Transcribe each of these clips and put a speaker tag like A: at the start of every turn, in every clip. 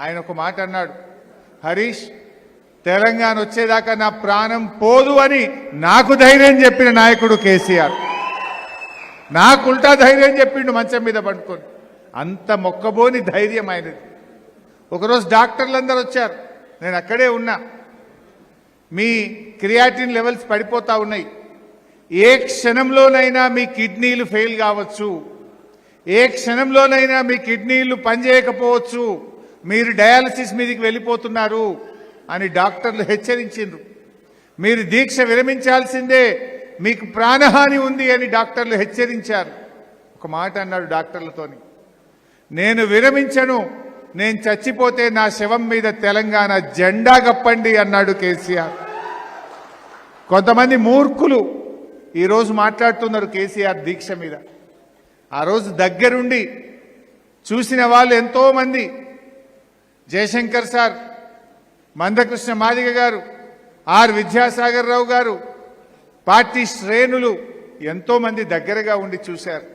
A: ఆయన ఒక మాట అన్నాడు, హరీష్ తెలంగాణ వచ్చేదాకా నా ప్రాణం పోదు అని నాకు ధైర్యం చెప్పిన నాయకుడు కేసీఆర్. నాకు ఉల్టా ధైర్యం చెప్పిండు మంచం మీద పడుకొని. అంత మొక్కబోని ధైర్యం ఆయనది. ఒకరోజు డాక్టర్లందరూ వచ్చారు, నేను అక్కడే ఉన్నా. మీ క్రియాటిన్ లెవెల్స్ పడిపోతా ఉన్నాయి, ఏ క్షణంలోనైనా మీ కిడ్నీలు ఫెయిల్ కావచ్చు, ఏ క్షణంలోనైనా మీ కిడ్నీలు పనిచేయకపోవచ్చు, మీరు డయాలసిస్ మీదకి వెళ్ళిపోతున్నారు అని డాక్టర్లు హెచ్చరించిండ్రు. మీరు దీక్ష విరమించాల్సిందే, మీకు ప్రాణహాని ఉంది అని డాక్టర్లు హెచ్చరించారు. ఒక మాట అన్నాడు డాక్టర్లతోని, నేను విరమించను, నేను చచ్చిపోతే నా శవం మీద తెలంగాణ జెండా కప్పండి అన్నాడు కేసీఆర్. కొంతమంది మూర్ఖులు ఈరోజు మాట్లాడుతున్నారు కేసీఆర్ దీక్ష మీద. ఆ రోజు దగ్గరుండి చూసిన వాళ్ళు ఎంతోమంది, జయశంకర్ సార్, మందకృష్ణ మాదిగ గారు, ఆర్ విద్యాసాగర్ రావు గారు, పార్టీ శ్రేణులు ఎంతోమంది దగ్గరగా ఉండి చూశారు.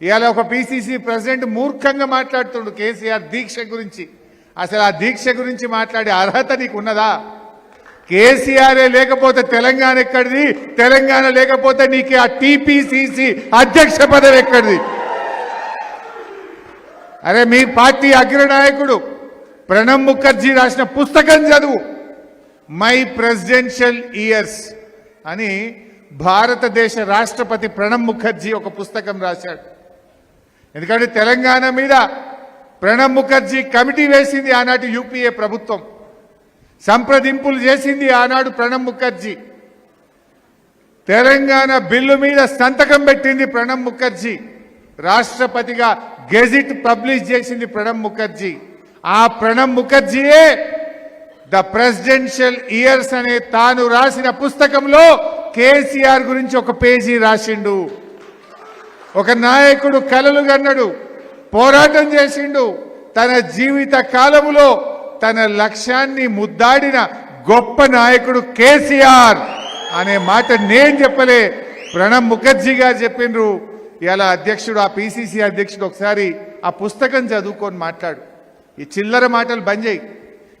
A: ఇవాళ ఒక పిసిసి ప్రెసిడెంట్ మూర్ఖంగా మాట్లాడుతుండు కేసీఆర్ దీక్ష గురించి. అసలు ఆ దీక్ష గురించి మాట్లాడే అర్హత నీకు ఉన్నదా? కేసీఆర్ లేకపోతే తెలంగాణ ఎక్కడిది? తెలంగాణ లేకపోతే నీకు ఆ టీపీసీసీ అధ్యక్ష పదవి ఎక్కడిది? అరే మీ పార్టీ అగ్రనాయకుడు ప్రణబ్ ముఖర్జీ రాసిన పుస్తకం చదువు, మై ప్రెసిడెన్షియల్ ఇయర్స్ అని. భారతదేశ రాష్ట్రపతి ప్రణబ్ ముఖర్జీ ఒక పుస్తకం రాశాడు. ఎందుకంటే తెలంగాణ మీద ప్రణబ్ ముఖర్జీ కమిటీ వేసింది ఆనాటి యూపీఏ ప్రభుత్వం, సంప్రదింపులు చేసింది ఆనాడు ప్రణబ్ ముఖర్జీ. తెలంగాణ బిల్లు మీద సంతకం పెట్టింది ప్రణబ్ ముఖర్జీ, రాష్ట్రపతిగా గెజిట్ పబ్లిష్ చేసింది ప్రణబ్ ముఖర్జీ. ఆ ప్రణబ్ ముఖర్జీయే ద ప్రెసిడెన్షియల్ ఇయర్స్ అనే తాను రాసిన పుస్తకంలో కేసీఆర్ గురించి ఒక పేజీ రాసిండు. ఒక నాయకుడు కలలు కన్నడు, పోరాటం చేసిండు, తన జీవిత కాలములో తన లక్ష్యాన్ని ముద్దాడిన గొప్ప నాయకుడు కేసీఆర్ అనే మాట నేను చెప్పలే, ప్రణబ్ ముఖర్జీ గారు చెప్పిండ్రు. ఇలా అధ్యక్షుడు, ఆ పిసిసి అధ్యక్షుడు ఒకసారి ఆ పుస్తకం చదువుకొని మాట్లాడు. ఈ చిల్లర మాటలు బంద్ చేయి.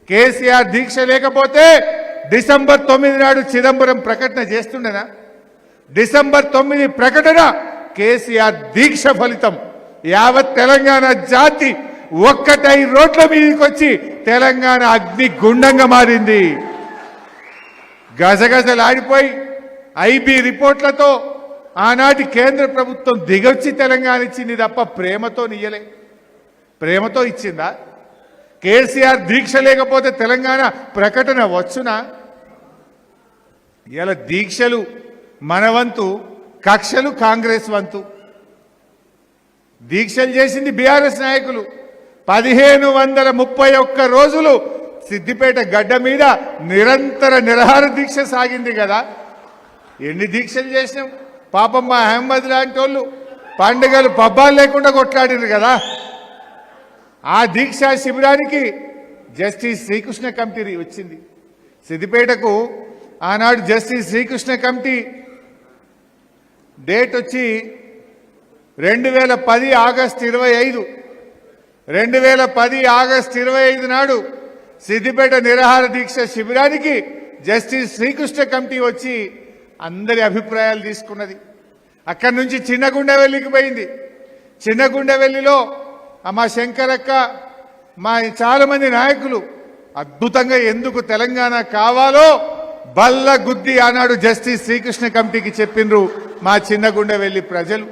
A: కేసీఆర్ దీక్ష లేకపోతే డిసెంబర్ 9 నాడు చిదంబరం ప్రకటన చేస్తుండేనా? డిసెంబర్ 9 ప్రకటన కేసీఆర్ దీక్ష ఫలితం. యావత్ తెలంగాణ జాతి ఒక్కటై రోడ్ల మీదకి వచ్చి తెలంగాణ అగ్ని గుండంగా మారింది. గజగజలాడిపోయి ఐబీ రిపోర్ట్లతో ఆనాటి కేంద్ర ప్రభుత్వం దిగొచ్చి తెలంగాణ ఇచ్చింది తప్ప ప్రేమతో నియ్యలే. ప్రేమతో ఇచ్చిందా? కేసీఆర్ దీక్ష లేకపోతే తెలంగాణ ప్రకటన వచ్చునా? ఇలా దీక్షలు మన వంతు, కక్షలు కాంగ్రెస్ వంతు. దీక్షలు చేసింది బీఆర్ఎస్ నాయకులు. 1531 రోజులు సిద్దిపేట గడ్డ మీద నిరంతర నిరాహార దీక్ష సాగింది కదా. ఎన్ని దీక్షలు చేసినాం? పాపం మా అహ్మద్ లాంటి వాళ్ళు పండుగలు పబ్బాలు లేకుండా కొట్లాడినారు కదా. ఆ దీక్షా శిబిరానికి జస్టిస్ శ్రీకృష్ణ కమిటీ వచ్చింది సిద్దిపేటకు. ఆనాడు జస్టిస్ శ్రీకృష్ణ కమిటీ డేట్ వచ్చి 2010 ఆగస్టు 25. 2010 ఆగస్టు 25 నాడు సిద్దిపేట నిరాహార దీక్ష శిబిరానికి జస్టిస్ శ్రీకృష్ణ కమిటీ వచ్చి అందరి అభిప్రాయాలు తీసుకున్నది. అక్కడి నుంచి చిన్నగుండెవెల్లికి పోయింది. చిన్నగుండెవెల్లిలో మా శంకరక్క, మా చాలా మంది నాయకులు అద్భుతంగా ఎందుకు తెలంగాణ కావాలో బల్ల గుద్ది ఆనాడు జస్టిస్ శ్రీకృష్ణ కమిటీకి చెప్పిండ్రు మా చిన్నగుండెవెల్లి ప్రజలు.